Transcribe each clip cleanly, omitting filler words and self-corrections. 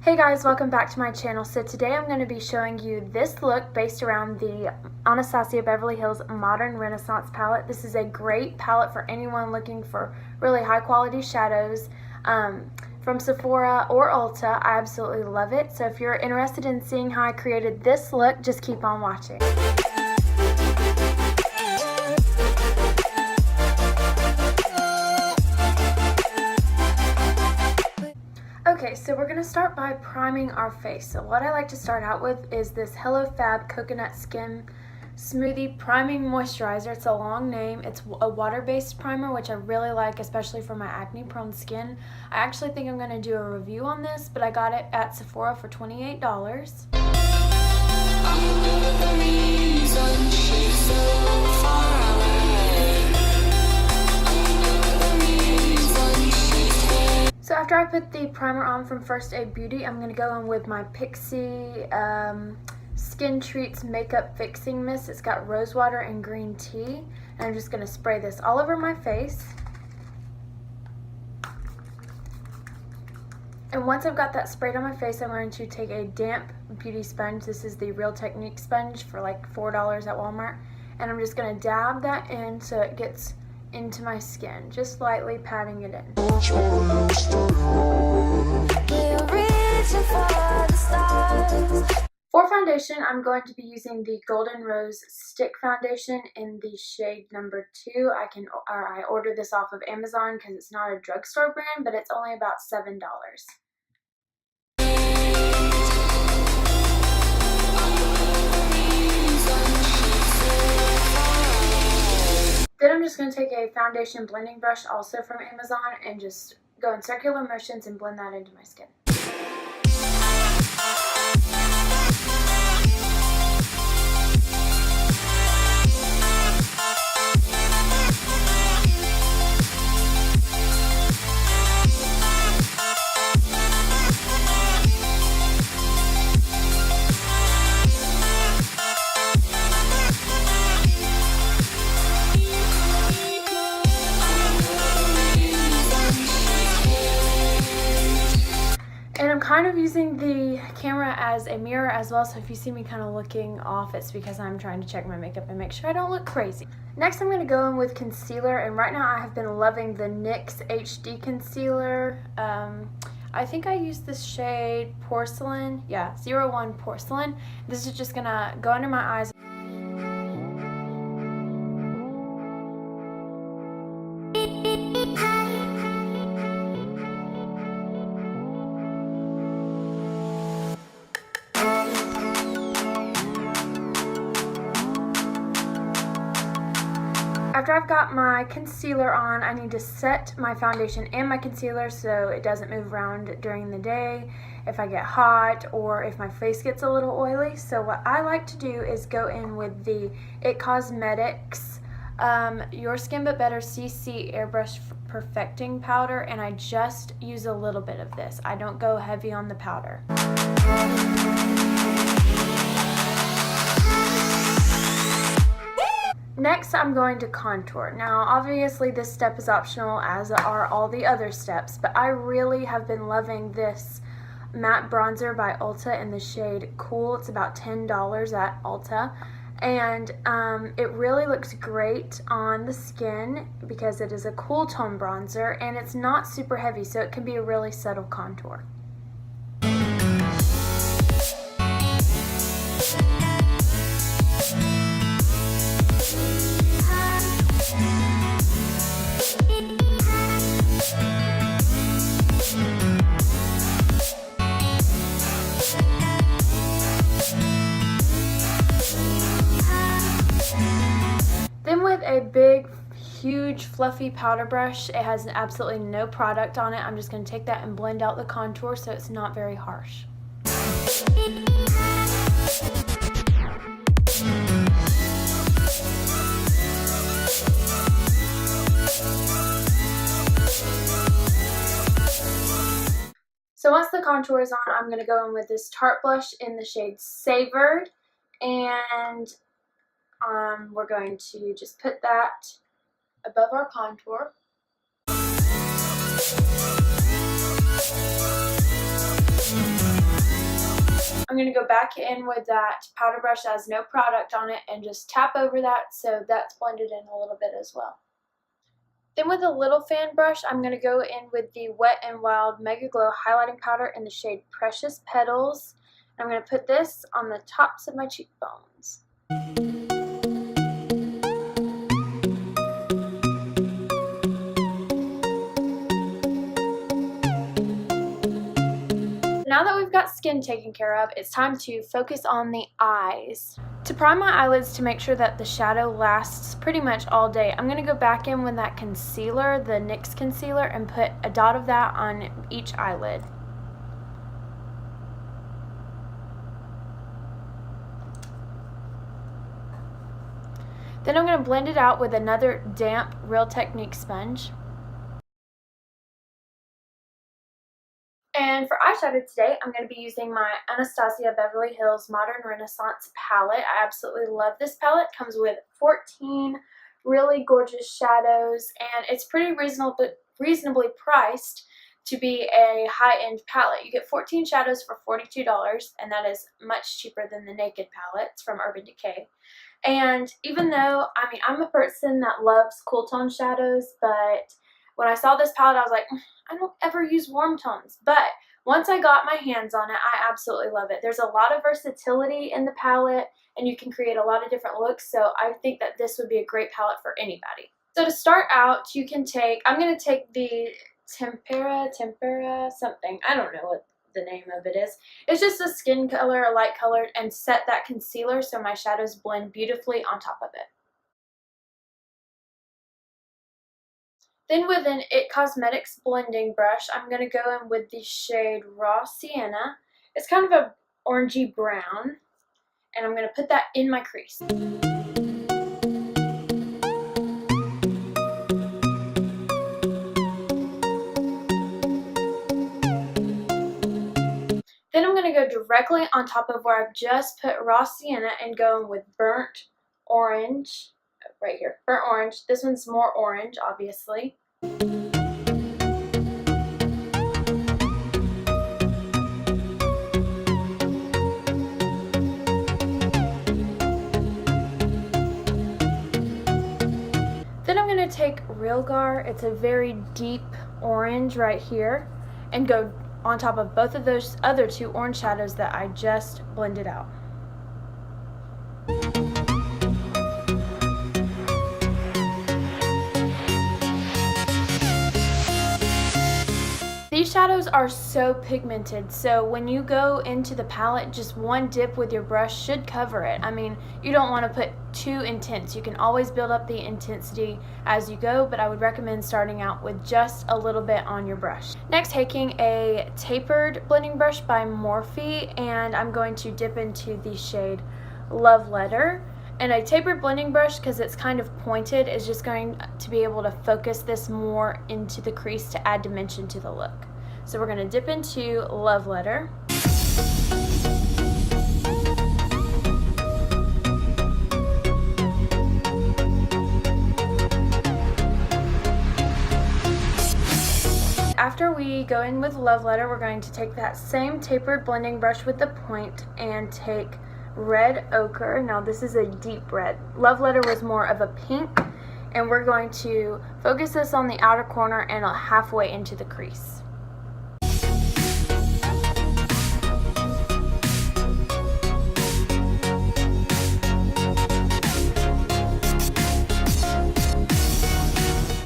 Hey guys, welcome back to my channel. So today I'm going to be showing you this look based around the Anastasia Beverly Hills Modern Renaissance palette. This is a great palette for anyone looking for really high quality shadows from Sephora or Ulta. I absolutely love it. So if you're interested in seeing how I created this look, just keep on watching. Okay, so we're going to start by priming our face. So what I like to start out with is this Hello Fab Coconut Skin Smoothie Priming Moisturizer. It's a long name. It's a water-based primer, which I really like, especially for my acne-prone skin. I actually think I'm going to do a review on this, but I got it at Sephora for $28. So after I put the primer on from First Aid Beauty, I'm going to go in with my Pixie Skin Treats Makeup Fixing Mist. It's got rose water and green tea. And I'm just going to spray this all over my face. And once I've got that sprayed on my face, I'm going to take a damp beauty sponge. This is the Real Technique sponge for like $4 at Walmart. And I'm just going to dab that in so it gets into my skin, just lightly patting it in. For foundation, I'm going to be using the Golden Rose Stick Foundation in the shade number 2. I ordered this off of Amazon because it's not a drugstore brand, but it's only about $7. Then I'm just going to take a foundation blending brush also from Amazon and just go in circular motions and blend that into my skin. And I'm kind of using the camera as a mirror as well, so if you see me kind of looking off, it's because I'm trying to check my makeup and make sure I don't look crazy. Next, I'm going to go in with concealer, and right now I have been loving the NYX HD concealer. I think I used this shade Porcelain, yeah, 01 Porcelain. This is just going to go under my eyes. After I've got my concealer on, I need to set my foundation and my concealer so it doesn't move around during the day if I get hot or if my face gets a little oily. So what I like to do is go in with the IT Cosmetics Your Skin But Better CC Airbrush Perfecting Powder, and I just use a little bit of this. I don't go heavy on the powder. Next, I'm going to contour. Now, obviously this step is optional, as are all the other steps, but I really have been loving this matte bronzer by Ulta in the shade Cool. It's about $10 at Ulta, and it really looks great on the skin because it is a cool tone bronzer and it's not super heavy, so it can be a really subtle contour. Then with a big, huge, fluffy powder brush, it has absolutely no product on it. I'm just going to take that and blend out the contour so it's not very harsh. So once the contour is on, I'm going to go in with this Tarte blush in the shade Savored, and we're going to just put that above our contour. I'm going to go back in with that powder brush that has no product on it and just tap over that so that's blended in a little bit as well. Then with a little fan brush, I'm going to go in with the Wet n Wild Mega Glow Highlighting Powder in the shade Precious Petals. I'm going to put this on the tops of my cheekbones. Now that we've got skin taken care of, it's time to focus on the eyes. To prime my eyelids to make sure that the shadow lasts pretty much all day, I'm going to go back in with that concealer, the NYX concealer, and put a dot of that on each eyelid. Then I'm going to blend it out with another damp Real Technique sponge. And for eyeshadow today, I'm going to be using my Anastasia Beverly Hills Modern Renaissance palette. I absolutely love this palette. It comes with 14 really gorgeous shadows, and it's pretty reasonably priced to be a high-end palette. You get 14 shadows for $42, and that is much cheaper than the Naked palettes from Urban Decay. And even though, I'm a person that loves cool tone shadows, but when I saw this palette, I was like, I don't ever use warm tones. But once I got my hands on it, I absolutely love it. There's a lot of versatility in the palette, and you can create a lot of different looks, so I think that this would be a great palette for anybody. So to start out, you can take, I'm going to take the Tempera something. I don't know what the name of it is. It's just a skin color, a light color, and set that concealer so my shadows blend beautifully on top of it. Then with an IT Cosmetics blending brush, I'm going to go in with the shade Raw Sienna. It's kind of a orangey brown, and I'm going to put that in my crease. Then I'm going to go directly on top of where I've just put Raw Sienna and go in with Burnt Orange. Right here, burnt orange. This one's more orange, obviously. Then I'm going to take Realgar, it's a very deep orange right here, and go on top of both of those other two orange shadows that I just blended out. These shadows are so pigmented, so when you go into the palette, just one dip with your brush should cover it. You don't want to put too intense. You can always build up the intensity as you go, but I would recommend starting out with just a little bit on your brush. Next, taking a tapered blending brush by Morphe, and I'm going to dip into the shade Love Letter. And a tapered blending brush, because it's kind of pointed, is just going to be able to focus this more into the crease to add dimension to the look. So we're going to dip into Love Letter. After we go in with Love Letter, we're going to take that same tapered blending brush with the point and take Red Ochre. Now this is a deep red. Love Letter was more of a pink, and we're going to focus this on the outer corner and halfway into the crease.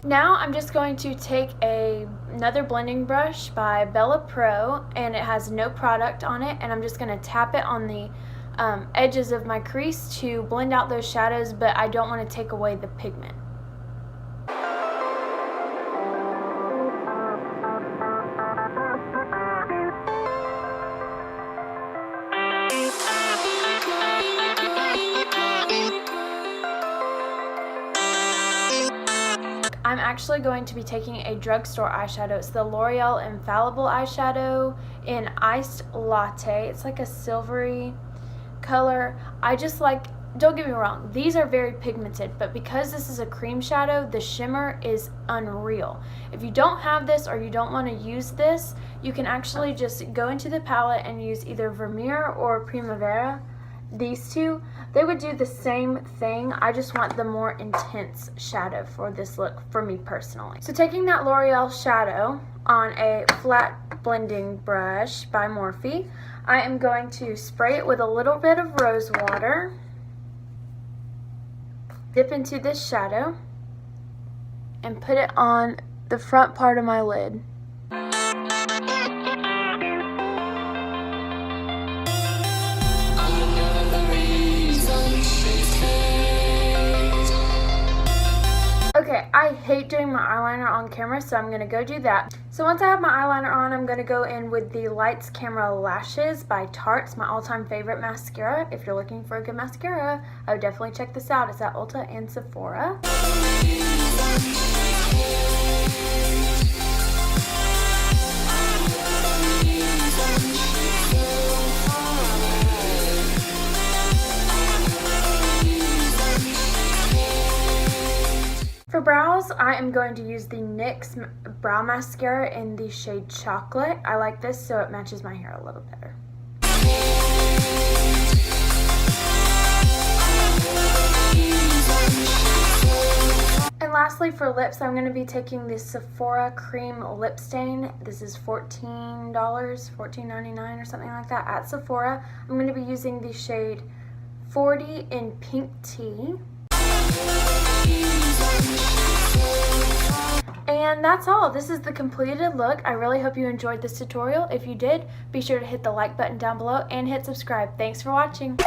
Now I'm just going to take another blending brush by Bella Pro, and it has no product on it, and I'm just going to tap it on the edges of my crease to blend out those shadows, but I don't want to take away the pigment. I'm actually going to be taking a drugstore eyeshadow. It's the L'Oreal Infallible eyeshadow in Iced Latte. It's like a silvery color. I just like don't get me wrong, these are very pigmented, but because this is a cream shadow, the shimmer is unreal. If you don't have this or you don't want to use this, you can actually just go into the palette and use either Vermeer or Primavera. These two, they would do the same thing. I just want the more intense shadow for this look for me personally. So taking that L'Oreal shadow on a flat blending brush by Morphe, I am going to spray it with a little bit of rose water, dip into this shadow, and put it on the front part of my lid. Okay, I hate doing my eyeliner on camera, so I'm going to go do that. So once I have my eyeliner on, I'm going to go in with the Lights Camera Lashes by Tarte, my all-time favorite mascara. If you're looking for a good mascara, I would definitely check this out. It's at Ulta and Sephora. For brows, I am going to use the NYX Brow Mascara in the shade Chocolate. I like this so it matches my hair a little better. And lastly, for lips, I'm going to be taking this Sephora Cream Lip Stain. This is $14, $14.99 or something like that at Sephora. I'm going to be using the shade 40 in Pink Tea. And that's all. This is the completed look. I really hope you enjoyed this tutorial. If you did, be sure to hit the like button down below and hit subscribe. Thanks for watching.